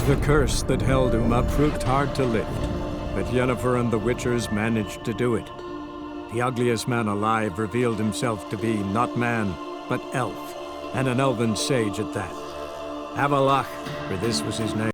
The curse that held Uma proved hard to lift, but Yennefer and the Witchers managed to do it. The ugliest man alive revealed himself to be not man, but elf, and an elven sage at that. Avalach, for this was his name.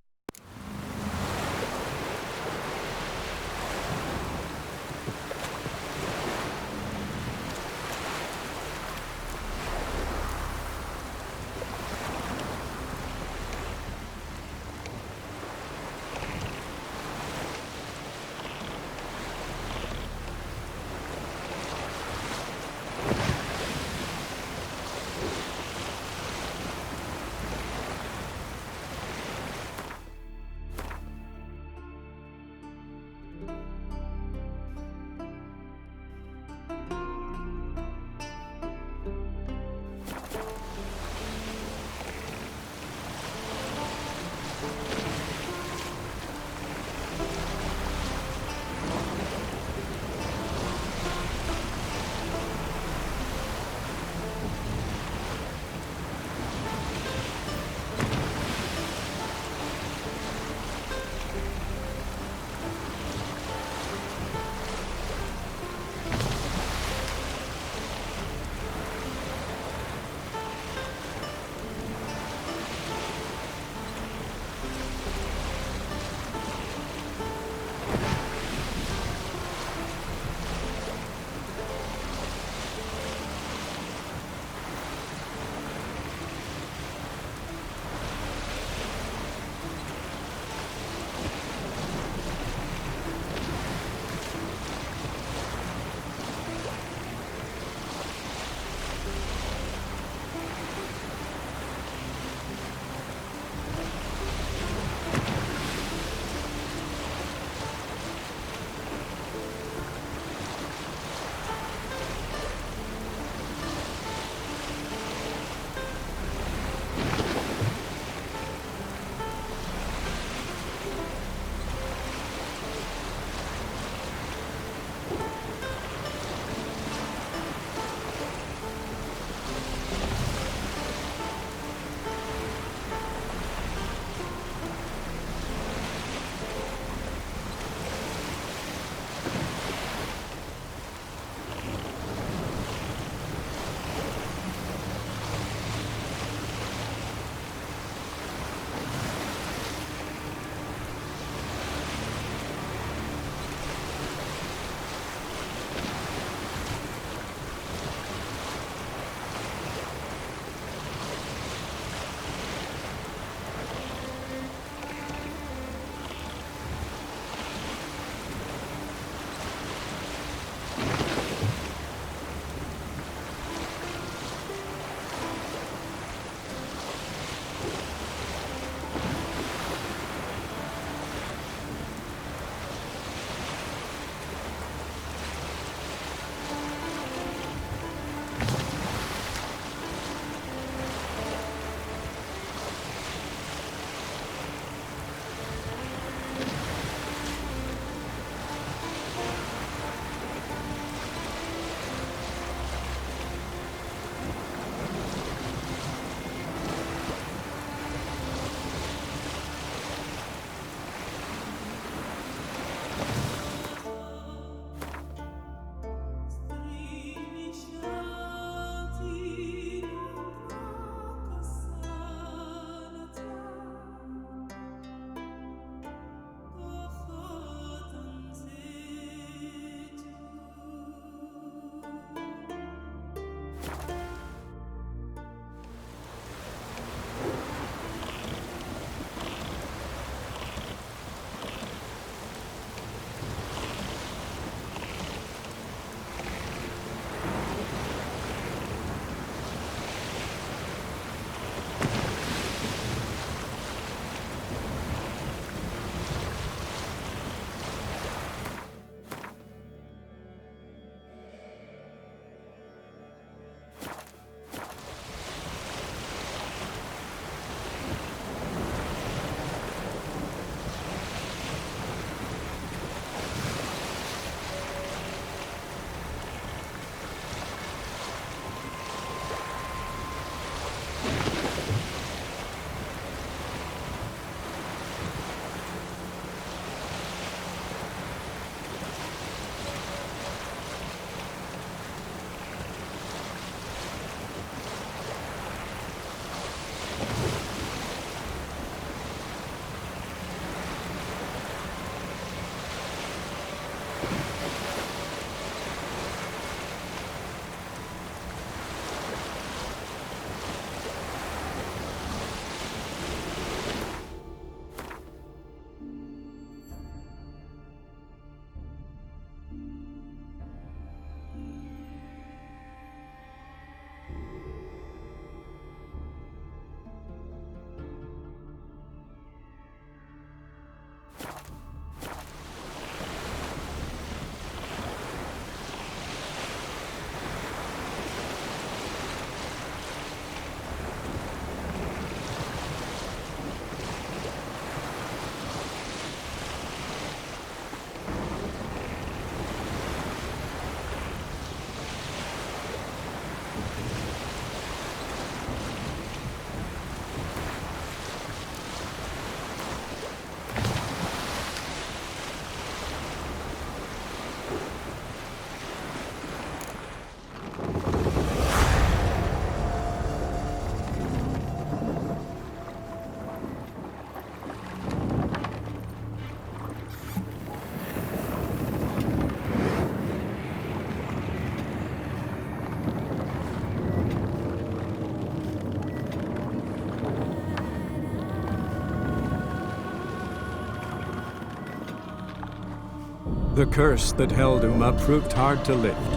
The curse that held Uma proved hard to lift,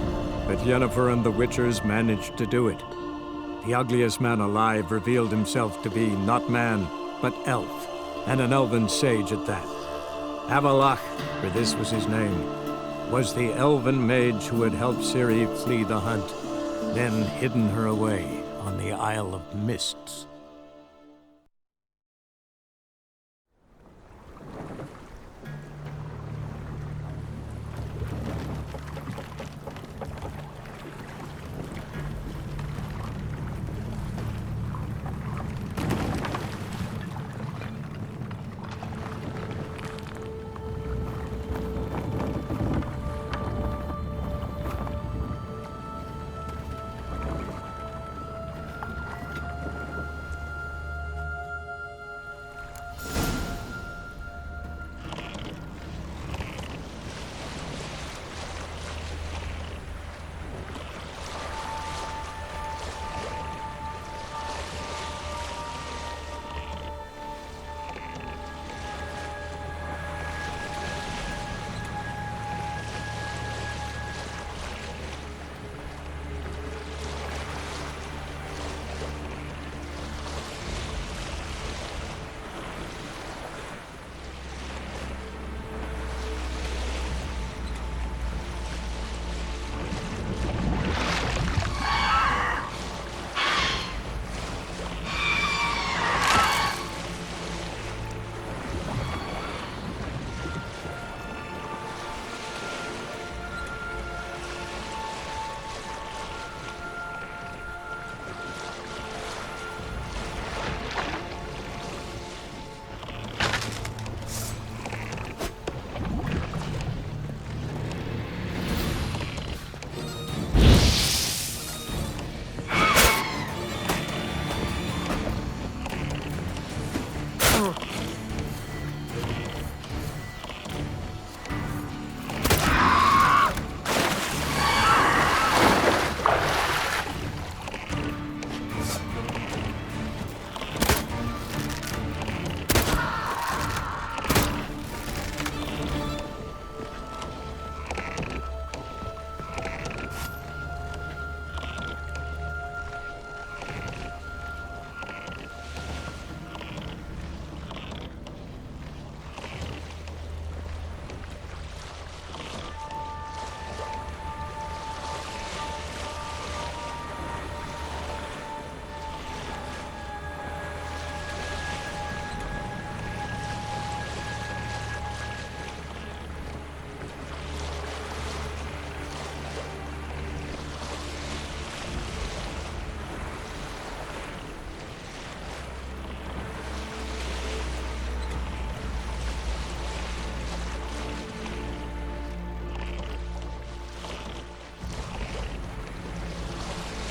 but Yennefer and the Witchers managed to do it. The ugliest man alive revealed himself to be not man, but elf, and an elven sage at that. Avalach, for this was his name, was the elven mage who had helped Ciri flee the hunt, then hidden her away on the Isle of Mists.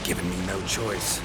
Giving me no choice.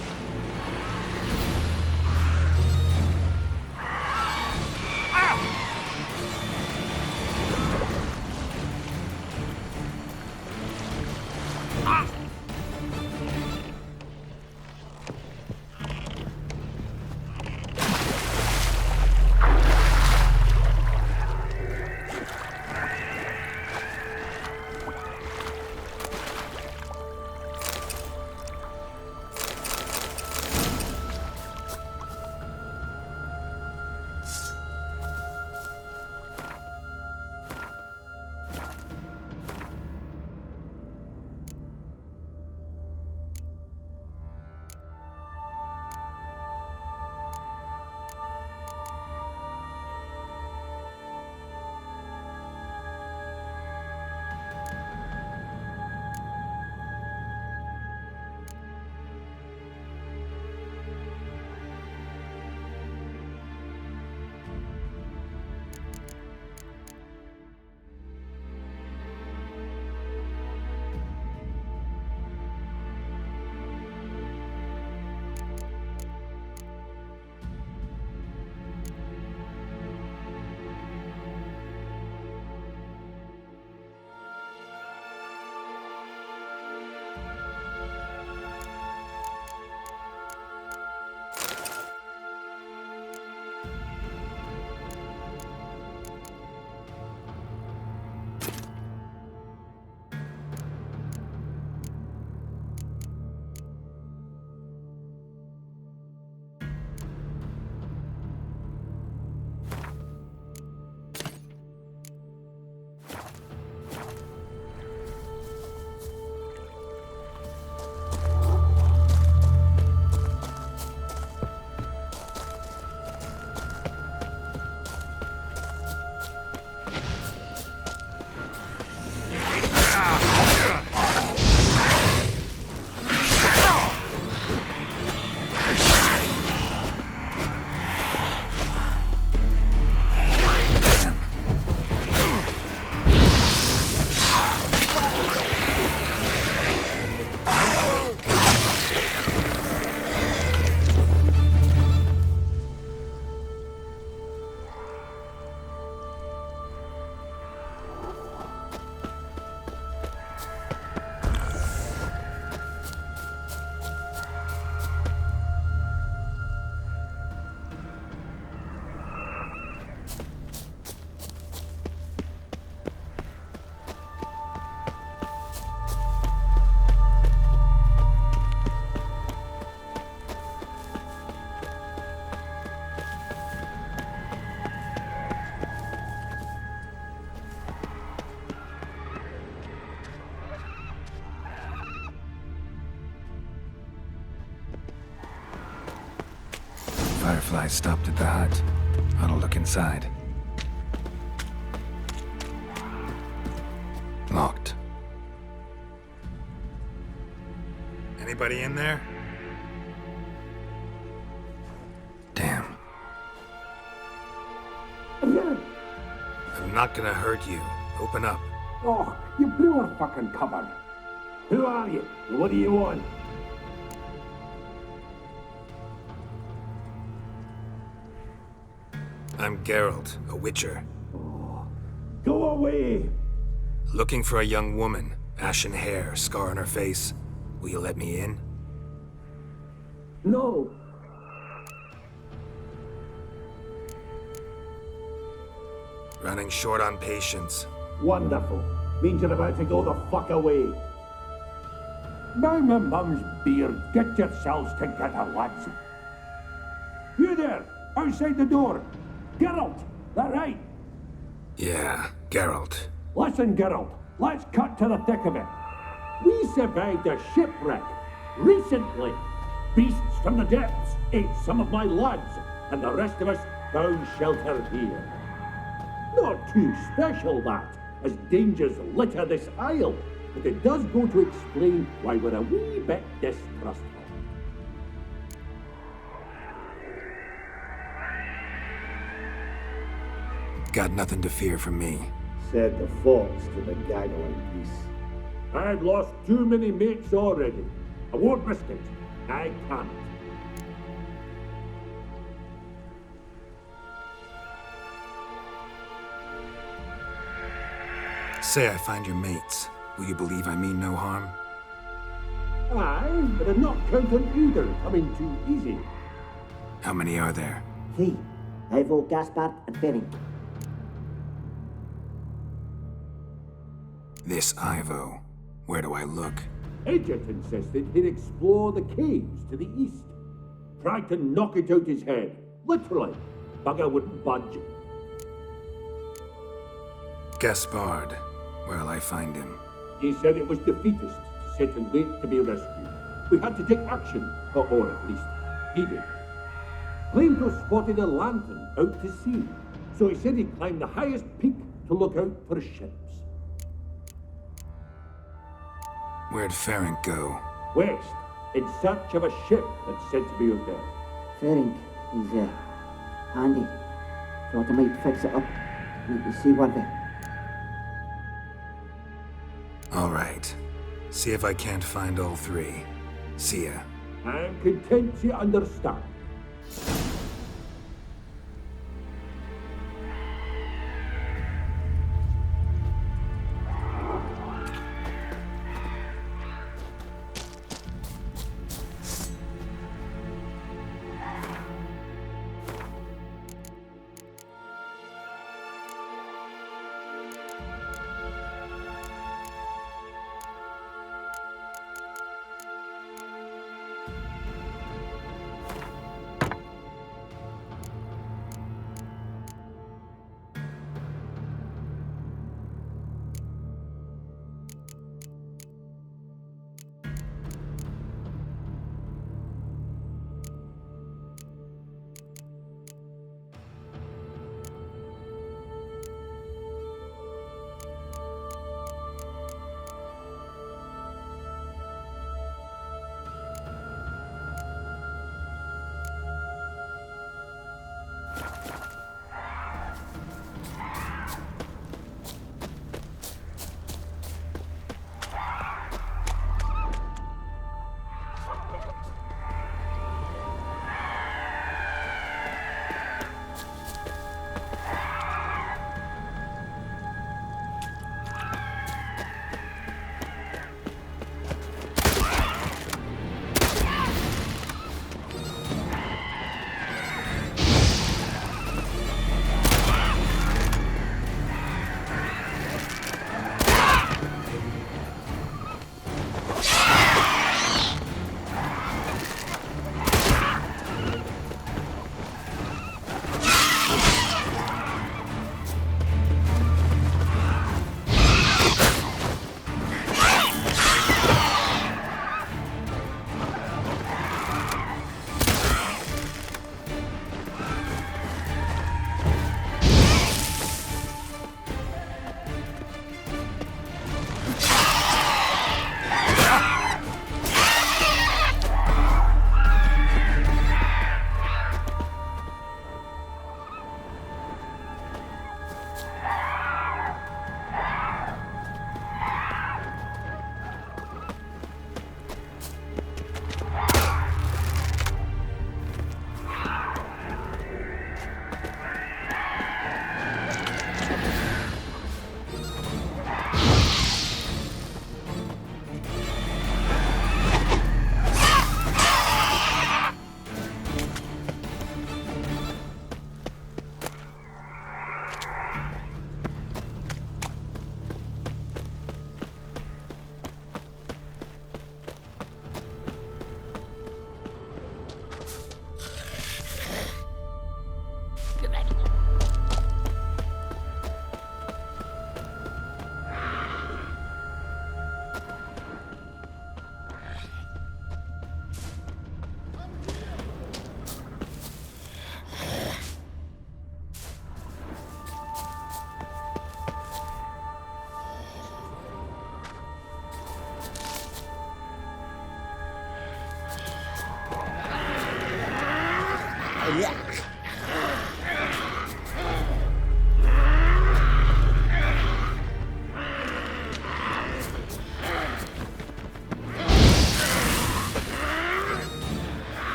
Firefly stopped at the hut. I'll look inside. Locked. Anybody in there? Damn. I'm not gonna hurt you. Open up. Oh, you blew our fucking cover. Who are you? What do you want? I'm Geralt, a witcher. Go away! Looking for a young woman. Ashen hair, scar on her face. Will you let me in? No. Running short on patience. Wonderful. Means you're about to go the fuck away. By my mum's beard, get yourselves together, lads. You there, outside the door. Geralt, that right? Yeah, Geralt. Listen, Geralt, let's cut to the thick of it. We survived a shipwreck recently. Beasts from the depths ate some of my lads, and the rest of us found shelter here. Not too special, that, as dangers litter this isle, but it does go to explain why we're a wee bit distrustful. Got nothing to fear from me. Said the fox to the gaggling geese. I've lost too many mates already. I won't risk it. I can't. Say I find your mates. Will you believe I mean no harm? Aye, but I'm not counting either coming too easy. How many are there? 3. Ivo, Gaspard, and Ferenc. This Ivo. Where do I look? Agent insisted he'd explore the caves to the east. Tried to knock it out his head. Literally. Bugger wouldn't budge. Gaspard. Where'll I find him? He said it was defeatist to sit and wait to be rescued. We had to take action, or at least he did. Claimed to have spotted a lantern out to sea, so he said he'd climb the highest peak to look out for ships. Where'd Ferenc go? West, in search of a ship that's said to be out there. Ferenc, he's handy. Thought I might fix it up. Need to see one there. All right. See if I can't find all 3. See ya. I'm content you understand.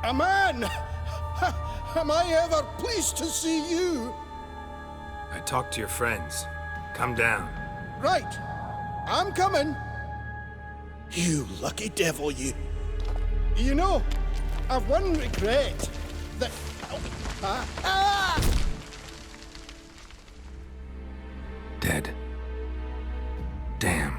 A man! Am I ever pleased to see you? I talked to your friends. Come down. Right. I'm coming. You lucky devil, you. You know, I've one regret. That... Dead. Damn.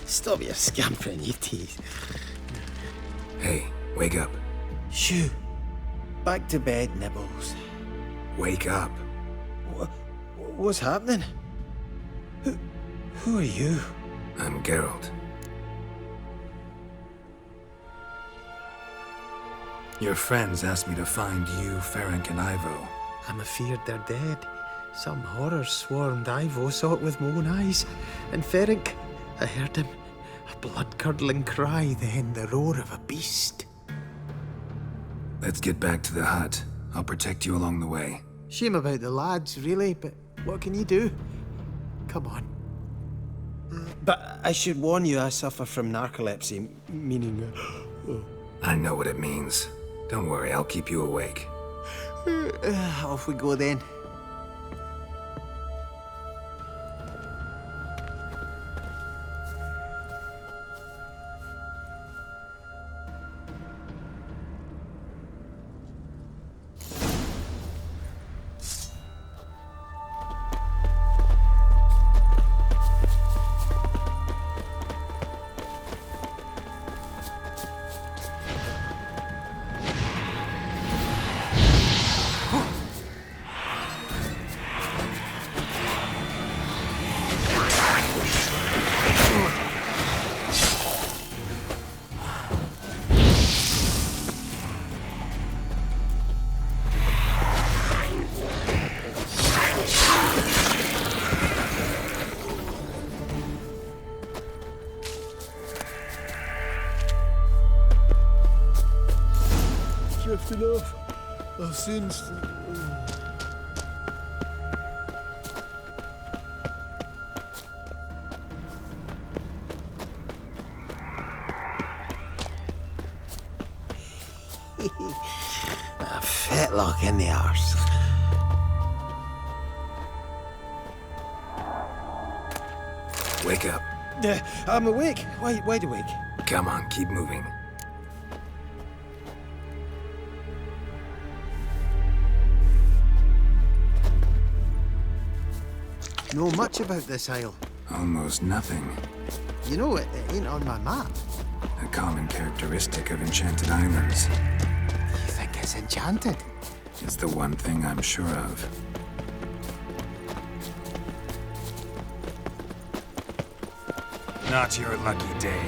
Stop your scampering, you tease. Hey, wake up. Shoo. Back to bed, Nibbles. Wake up. What's happening? Who are you? I'm Geralt. Your friends asked me to find you, Ferenc, and Ivo. I'm afeard they're dead. Some horror swarmed Ivo, saw it with my own eyes. And Ferenc, I heard him. A blood-curdling cry, then the roar of a beast. Let's get back to the hut. I'll protect you along the way. Shame about the lads, really, but what can you do? Come on. But I should warn you, I suffer from narcolepsy, meaning... I know what it means. Don't worry, I'll keep you awake. Off we go then. Drifting off. I'll soon... A fetlock in the arse. Wake up. I'm awake. Wide awake. Come on, keep moving. Know much about this isle. Almost nothing. You know, it ain't on my map. A common characteristic of enchanted islands. You think it's enchanted? It's the one thing I'm sure of. Not your lucky day.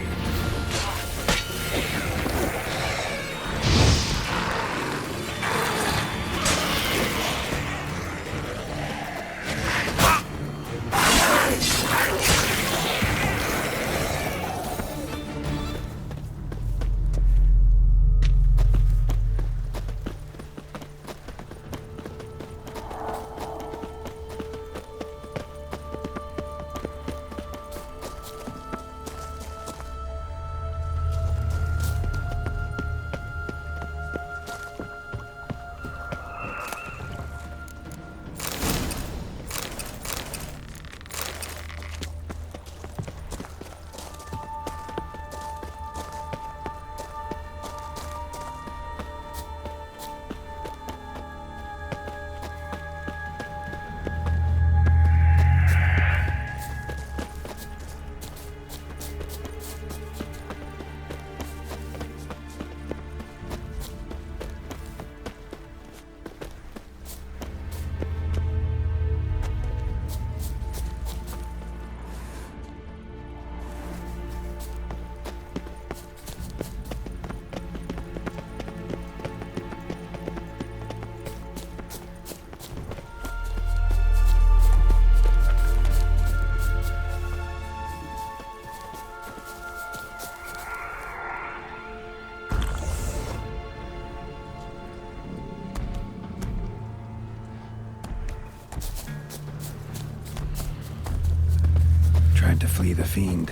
Tried to flee the fiend.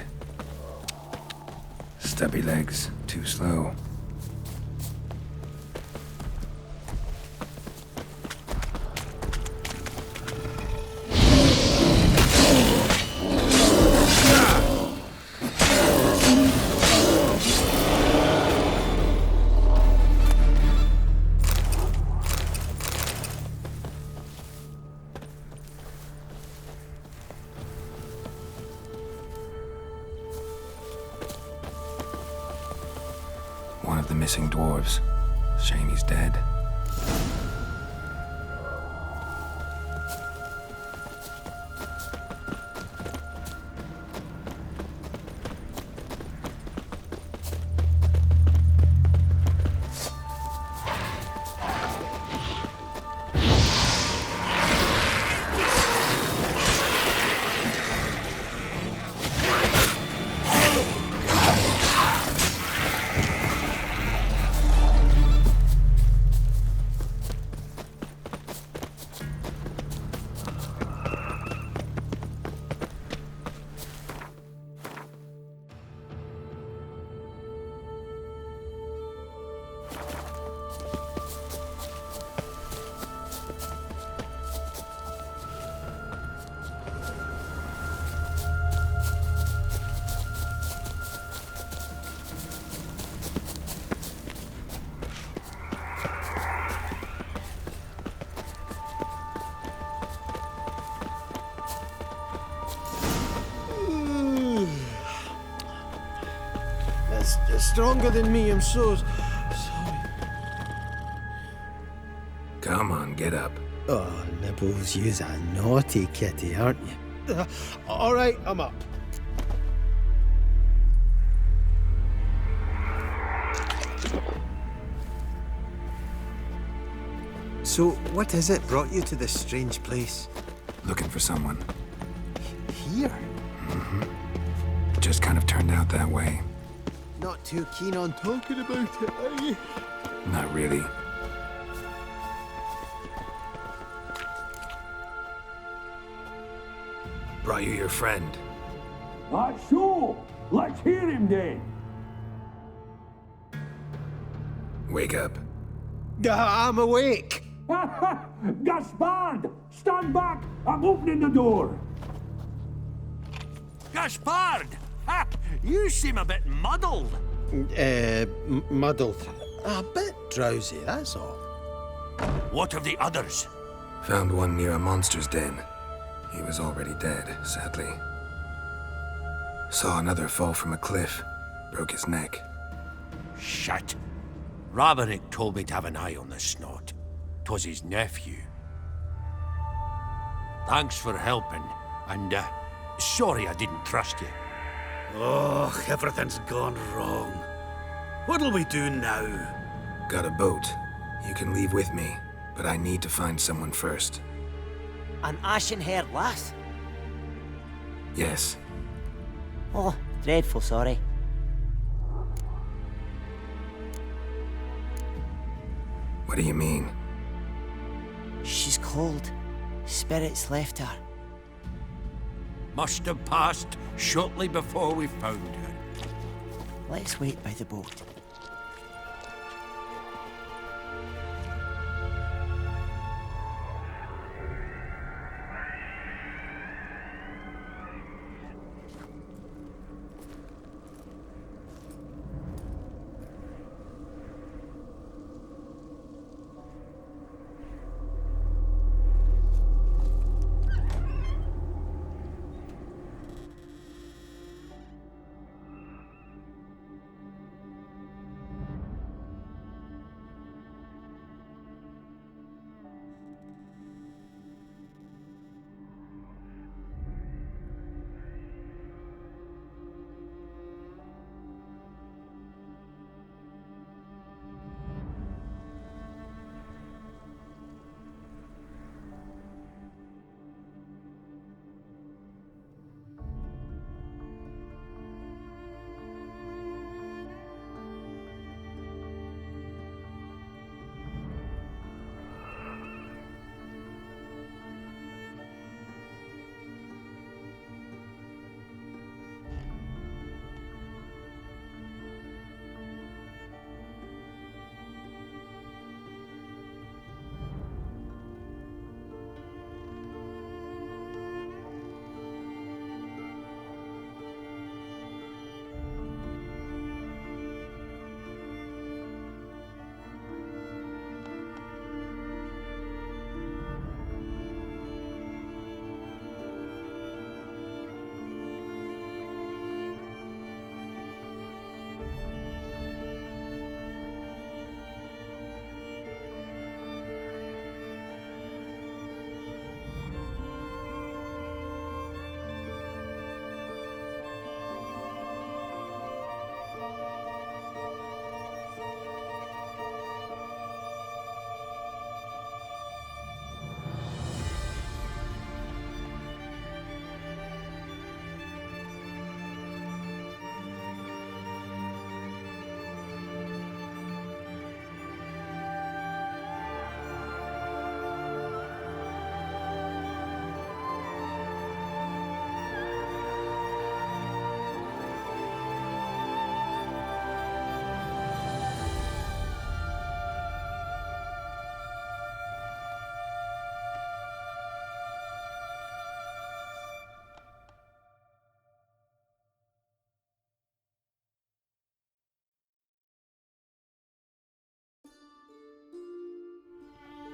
Stubby legs, too slow. One of the missing dwarves. Shame he's dead. It's stronger than me, I'm so sorry. Come on, get up. Oh, Nibbles, you's a naughty kitty, aren't you? All right, I'm up. So, what is it brought you to this strange place? Looking for someone. Here? Just kind of turned out that way. Not too keen on talking about it, are you? Not really. Brought you your friend. Sure. Let's hear him then. Wake up. I'm awake. Gaspard! Stand back! I'm opening the door. Gaspard! Ha! You seem a bit muddled. Muddled. A bit drowsy, that's all. What of the others? Found one near a monster's den. He was already dead, sadly. Saw another fall from a cliff. Broke his neck. Shit. Raverick told me to have an eye on the snot. 'Twas his nephew. Thanks for helping, and sorry I didn't trust you. Oh, everything's gone wrong. What'll we do now? Got a boat. You can leave with me, but I need to find someone first. An ashen-haired lass? Yes. Oh, dreadful sorry. What do you mean? She's cold. Spirits left her. Must have passed shortly before we found her. Let's wait by the boat.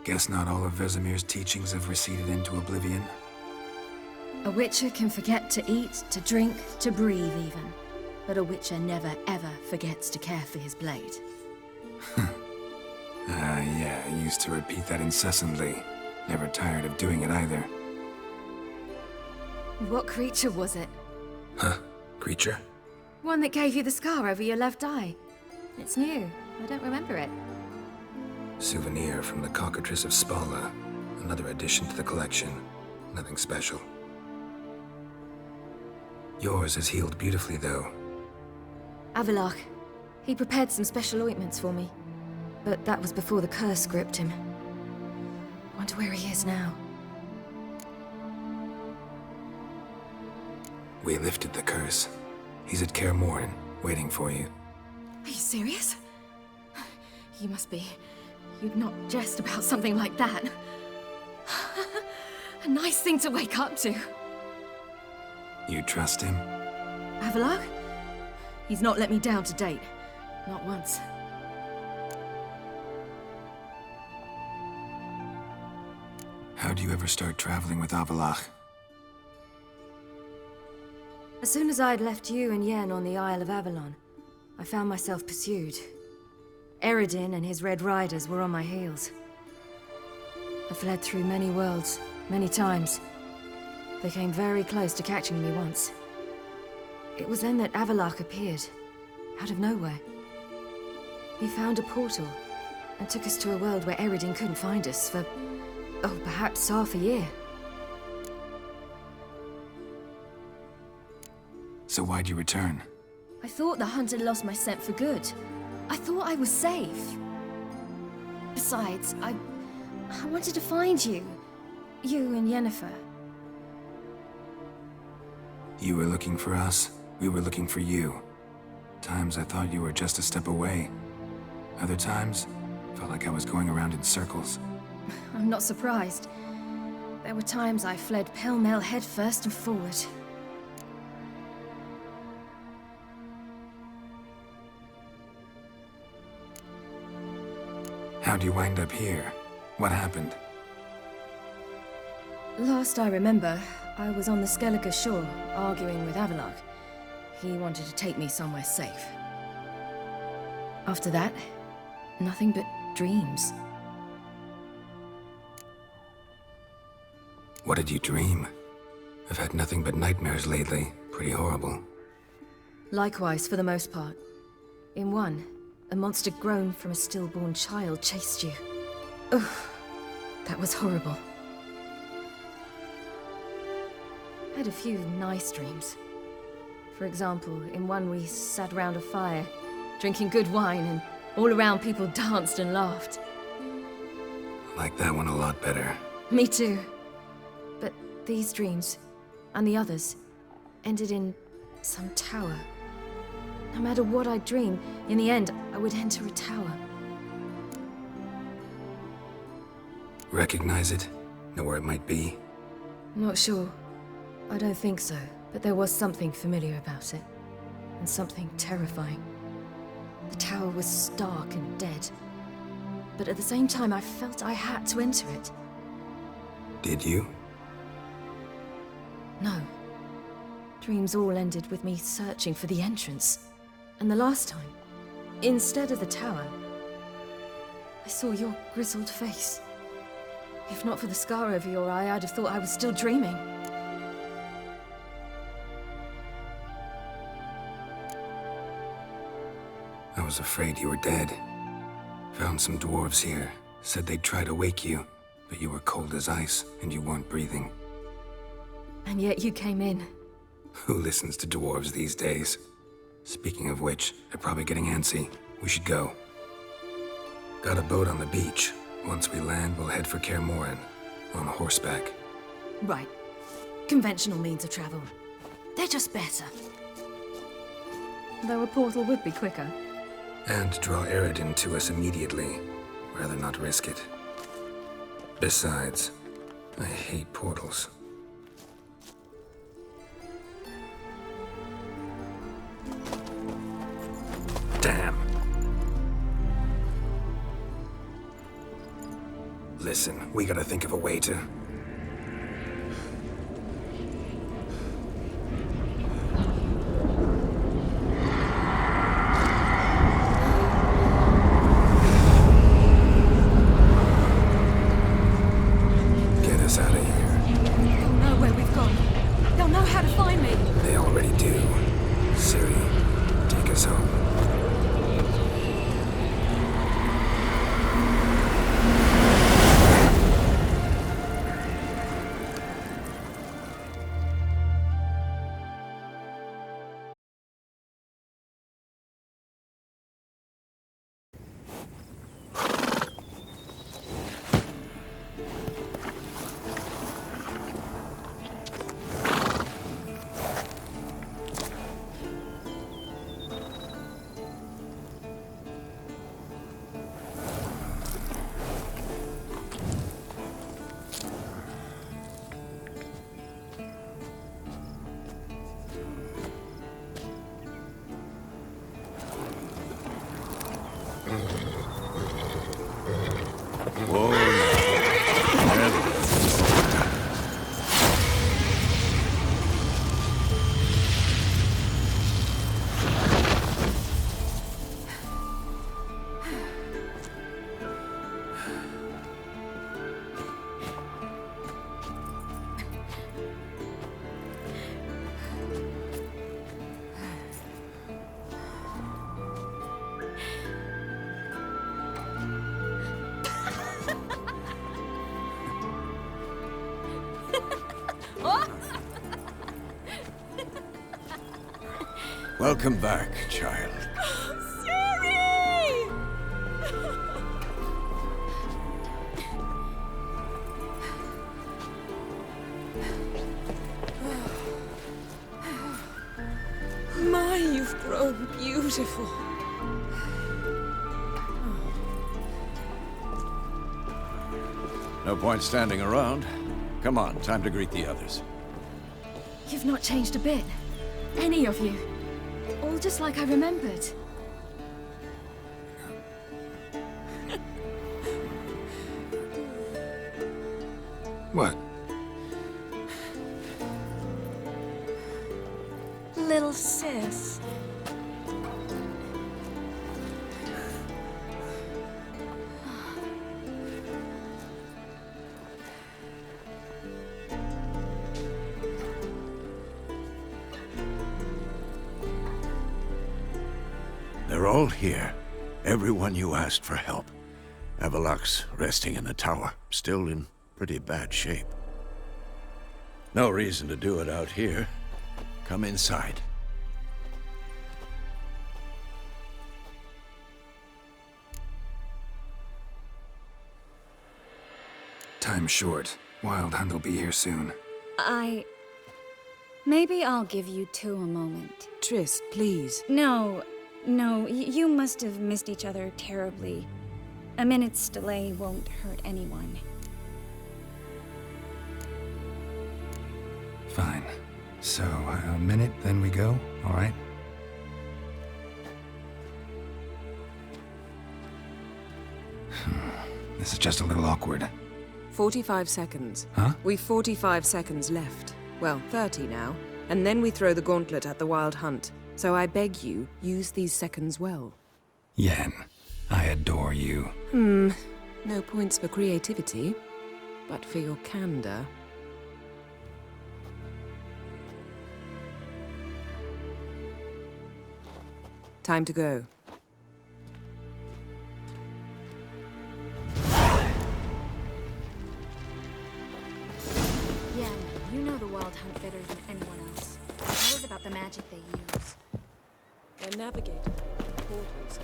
Guess not all of Vesemir's teachings have receded into oblivion. A witcher can forget to eat, to drink, to breathe even. But a witcher never ever forgets to care for his blade. Yeah, I used to repeat that incessantly. Never tired of doing it either. What creature was it? Huh? Creature? One that gave you the scar over your left eye. It's new. I don't remember it. Souvenir from the Cockatrice of Spala. Another addition to the collection. Nothing special. Yours has healed beautifully, though. Avalach. He prepared some special ointments for me. But that was before the curse gripped him. Wonder where he is now. We lifted the curse. He's at Kaer Morhen, waiting for you. Are you serious? You must be. You'd not jest about something like that. A nice thing to wake up to. You trust him? Avalok? He's not let me down to date. Not once. How'd you ever start traveling with Avalach? As soon as I'd left you and Yen on the Isle of Avalon, I found myself pursued. Eredin and his Red Riders were on my heels. I fled through many worlds, many times. They came very close to catching me once. It was then that Avalok appeared, out of nowhere. He found a portal, and took us to a world where Eredin couldn't find us for, perhaps half a year. So why'd you return? I thought the hunt had lost my scent for good. I thought I was safe. Besides, I wanted to find you. You and Yennefer. You were looking for us, we were looking for you. Times I thought you were just a step away. Other times, felt like I was going around in circles. I'm not surprised. There were times I fled pell-mell head first and forward. How'd you wind up here? What happened? Last I remember, I was on the Skellige shore, arguing with Avalok. He wanted to take me somewhere safe. After that, nothing but dreams. What did you dream? I've had nothing but nightmares lately. Pretty horrible. Likewise, for the most part. In one, a monster grown from a stillborn child chased you. Ugh, that was horrible. I had a few nice dreams. For example, in one we sat around a fire, drinking good wine, and all around people danced and laughed. I like that one a lot better. Me too. But these dreams, and the others, ended in some tower. No matter what I dream, in the end, I would enter a tower. Recognize it? Know where it might be? Not sure. I don't think so, but there was something familiar about it. And something terrifying. The tower was stark and dead. But at the same time, I felt I had to enter it. Did you? No. Dreams all ended with me searching for the entrance. And the last time, instead of the tower, I saw your grizzled face. If not for the scar over your eye, I'd have thought I was still dreaming. I was afraid you were dead. Found some dwarves here. Said they'd try to wake you, but you were cold as ice and you weren't breathing. And yet you came in. Who listens to dwarves these days? Speaking of which, they're probably getting antsy. We should go. Got a boat on the beach. Once we land, we'll head for Kaer Morhen. On horseback. Right. Conventional means of travel. They're just better. Though a portal would be quicker. And draw Eredin to us immediately. Rather not risk it. Besides, I hate portals. Damn. Listen, we gotta think of a way to... get us out of here. They'll know where we've gone. They'll know how to find me. They already do. Ciri, take us home. Welcome back, child. Sherry! My, you've grown beautiful. No point standing around. Come on, time to greet the others. You've not changed a bit. Any of you. All just like I remembered. What? Little sis. They're all here. Everyone you asked for help. Avalok's resting in the tower, still in pretty bad shape. No reason to do it out here. Come inside. Time's short. Wild Hunt will be here soon. Maybe I'll give you two a moment. Triss, please. No, you must have missed each other terribly. A minute's delay won't hurt anyone. Fine. So, a minute, then we go, all right? This is just a little awkward. 45 seconds. Huh? We've 45 seconds left. Well, 30 now. And then we throw the gauntlet at the Wild Hunt. So I beg you, use these seconds well. Yen, I adore you. No points for creativity, but for your candor. Time to go. Yeah, you know the Wild Hunt better than anyone else. What is about the magic they use? They're navigating portals.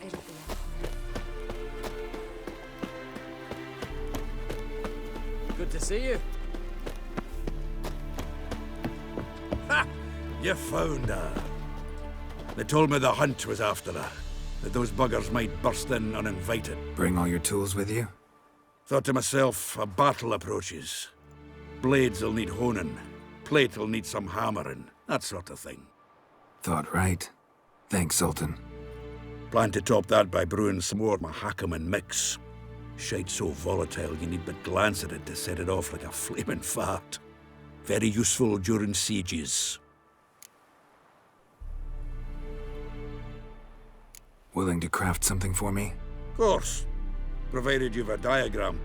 It'll be Good to see you. Ha! You found her. They told me the hunt was after her. That those buggers might burst in uninvited. Bring all your tools with you? Thought to myself, a battle approaches. Blades will need honing. Plate will need some hammering. That sort of thing. Thought right. Thanks, Sultan. Plan to top that by brewing some more Mahakaman mix. Shite so volatile you need but glance at it to set it off like a flaming fart. Very useful during sieges. Willing to craft something for me? Of course. Provided you've a diagram.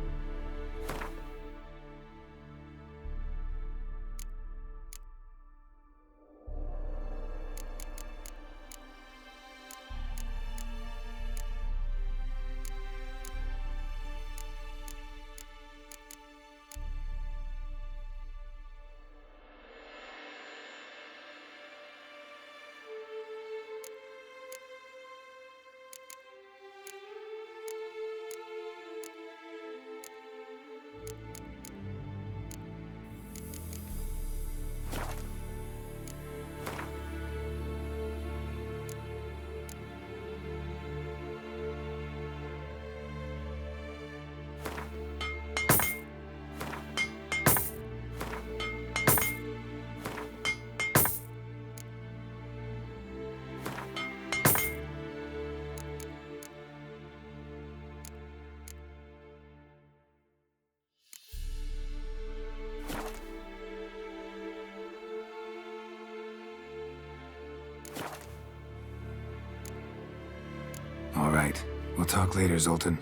All right. We'll talk later, Zoltan.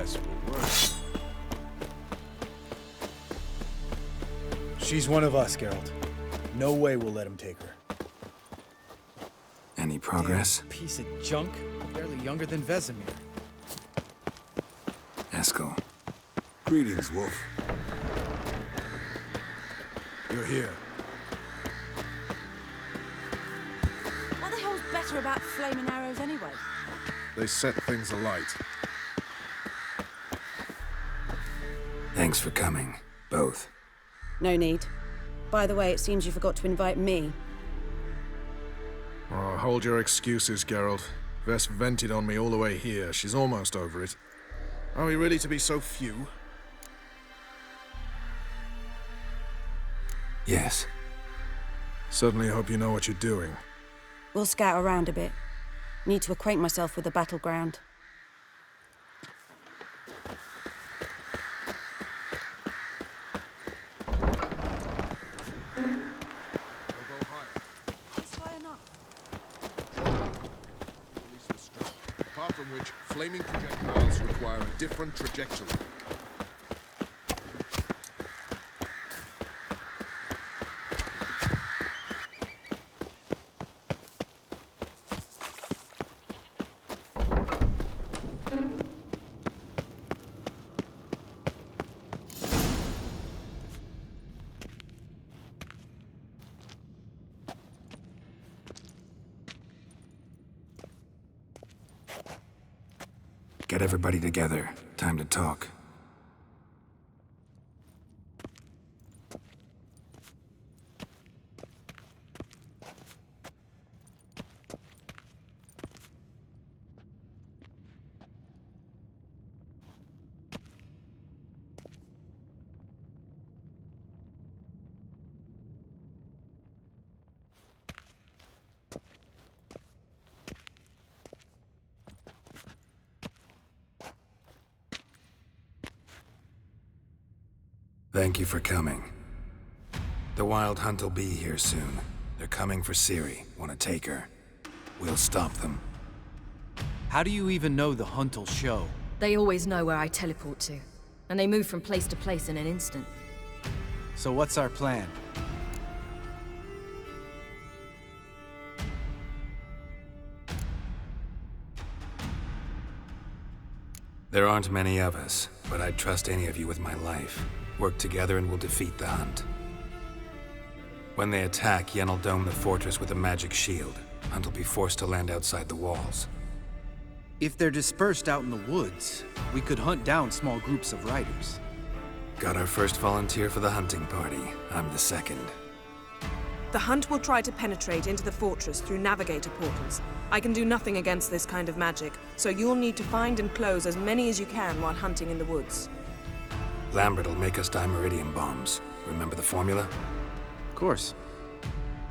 less will work. She's one of us, Geralt. No way we'll let him take her. Any progress? Damn piece of junk. Barely younger than Vesemir. Eskel. Greetings, Wolf. You're here. What the hell's better about flaming arrows anyway? They set things alight. Thanks for coming, both. No need. By the way, it seems you forgot to invite me. Oh, hold your excuses, Geralt. Vess vented on me all the way here. She's almost over it. Are we really to be so few? Yes. Certainly hope you know what you're doing. We'll scout around a bit. Need to acquaint myself with the battleground. Apart from which, flaming projectiles require a different trajectory. Get everybody together. Time to talk. Thank you for coming. The Wild Hunt will be here soon. They're coming for Ciri. Want to take her? We'll stop them. How do you even know the hunt will show? They always know where I teleport to, and they move from place to place in an instant. So what's our plan? There aren't many of us, but I'd trust any of you with my life. Work together and we'll defeat the Hunt. When they attack, Yen will dome the fortress with a magic shield. Hunt will be forced to land outside the walls. If they're dispersed out in the woods, we could hunt down small groups of riders. Got our first volunteer for the hunting party. I'm the second. The Hunt will try to penetrate into the fortress through navigator portals. I can do nothing against this kind of magic, so you'll need to find and close as many as you can while hunting in the woods. Lambert will make us dimeridium bombs. Remember the formula? Of course.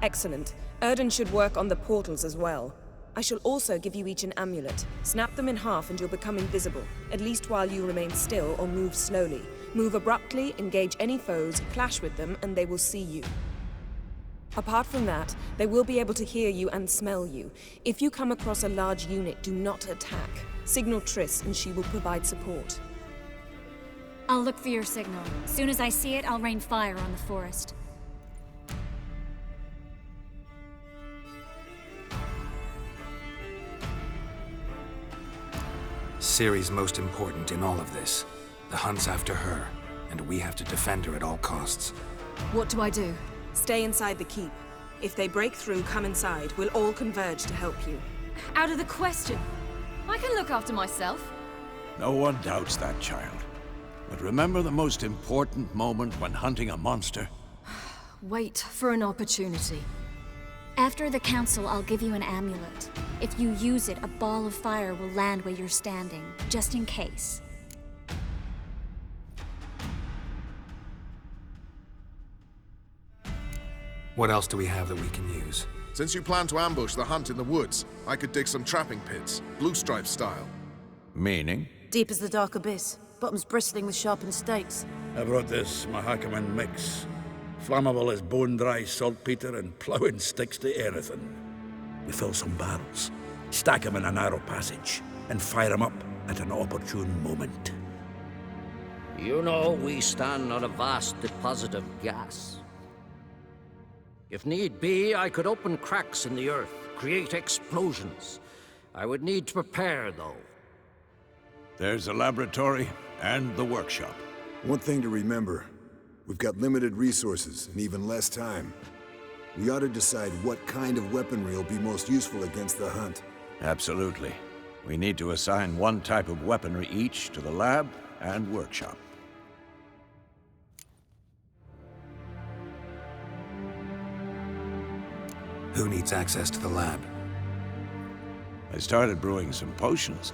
Excellent. Erden should work on the portals as well. I shall also give you each an amulet. Snap them in half and you'll become invisible, at least while you remain still or move slowly. Move abruptly, engage any foes, clash with them, and they will see you. Apart from that, they will be able to hear you and smell you. If you come across a large unit, do not attack. Signal Triss and she will provide support. I'll look for your signal. As soon as I see it, I'll rain fire on the forest. Ciri's most important in all of this. The Hunt's after her, and we have to defend her at all costs. What do I do? Stay inside the keep. If they break through, come inside. We'll all converge to help you. Out of the question. I can look after myself. No one doubts that, child. But remember the most important moment when hunting a monster? Wait for an opportunity. After the council, I'll give you an amulet. If you use it, a ball of fire will land where you're standing, just in case. What else do we have that we can use? Since you plan to ambush the Hunt in the woods, I could dig some trapping pits, blue stripe style. Meaning? Deep as the dark abyss. Bottoms bristling with sharpened stakes. I brought this Mahakaman mix. Flammable as bone-dry saltpeter and ploughing sticks to anything. We fill some barrels, stack them in a narrow passage, and fire them up at an opportune moment. You know, we stand on a vast deposit of gas. If need be, I could open cracks in the earth, create explosions. I would need to prepare, though. There's the laboratory and the workshop. One thing to remember, we've got limited resources and even less time. We ought to decide what kind of weaponry will be most useful against the hunt. Absolutely. We need to assign one type of weaponry each to the lab and workshop. Who needs access to the lab? I started brewing some potions.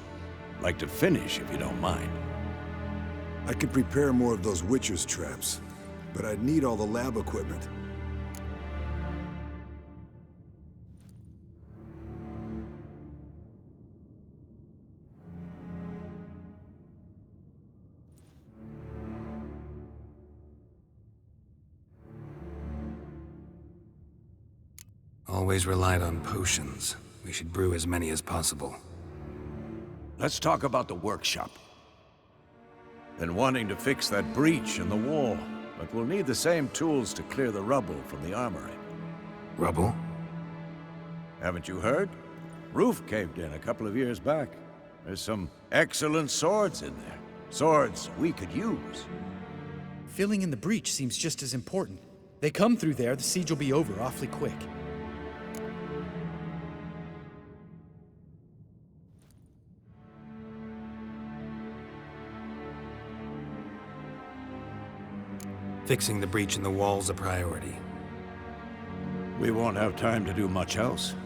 Like to finish, if you don't mind. I could prepare more of those Witcher's traps, but I'd need all the lab equipment. Always relied on potions. We should brew as many as possible. Let's talk about the workshop. Been wanting to fix that breach in the wall, but we'll need the same tools to clear the rubble from the armory. Rubble? Haven't you heard? Roof caved in a couple of years back. There's some excellent swords in there. Swords we could use. Filling in the breach seems just as important. They come through there, the siege will be over awfully quick. Fixing the breach in the wall's a priority. We won't have time to do much else.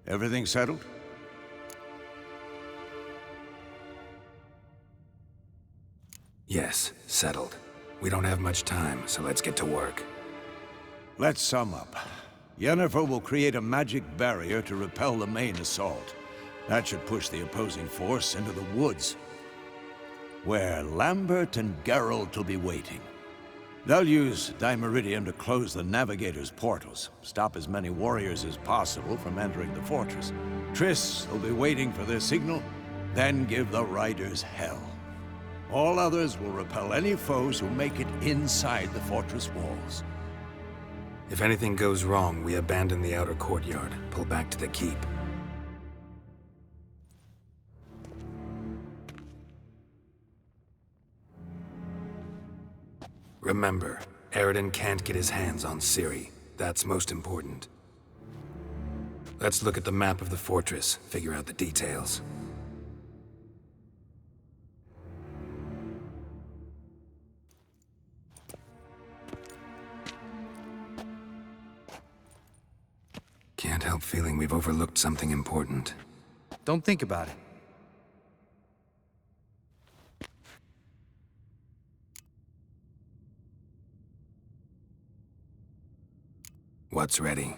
Everything settled? Yes, settled. We don't have much time, so let's get to work. Let's sum up. Yennefer will create a magic barrier to repel the main assault. That should push the opposing force into the woods, where Lambert and Geralt will be waiting. They'll use Dimeridium to close the Navigator's portals, stop as many warriors as possible from entering the fortress. Triss will be waiting for their signal, then give the riders hell. All others will repel any foes who make it inside the fortress walls. If anything goes wrong, we abandon the outer courtyard, pull back to the keep. Remember, Eridan can't get his hands on Ciri. That's most important. Let's look at the map of the fortress, figure out the details. Can't help feeling we've overlooked something important. Don't think about it. What's ready?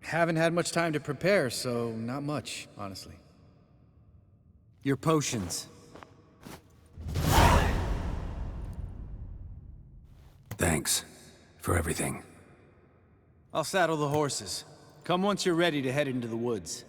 Haven't had much time to prepare, so not much, honestly. Your potions. Thanks for everything. I'll saddle the horses. Come once you're ready to head into the woods.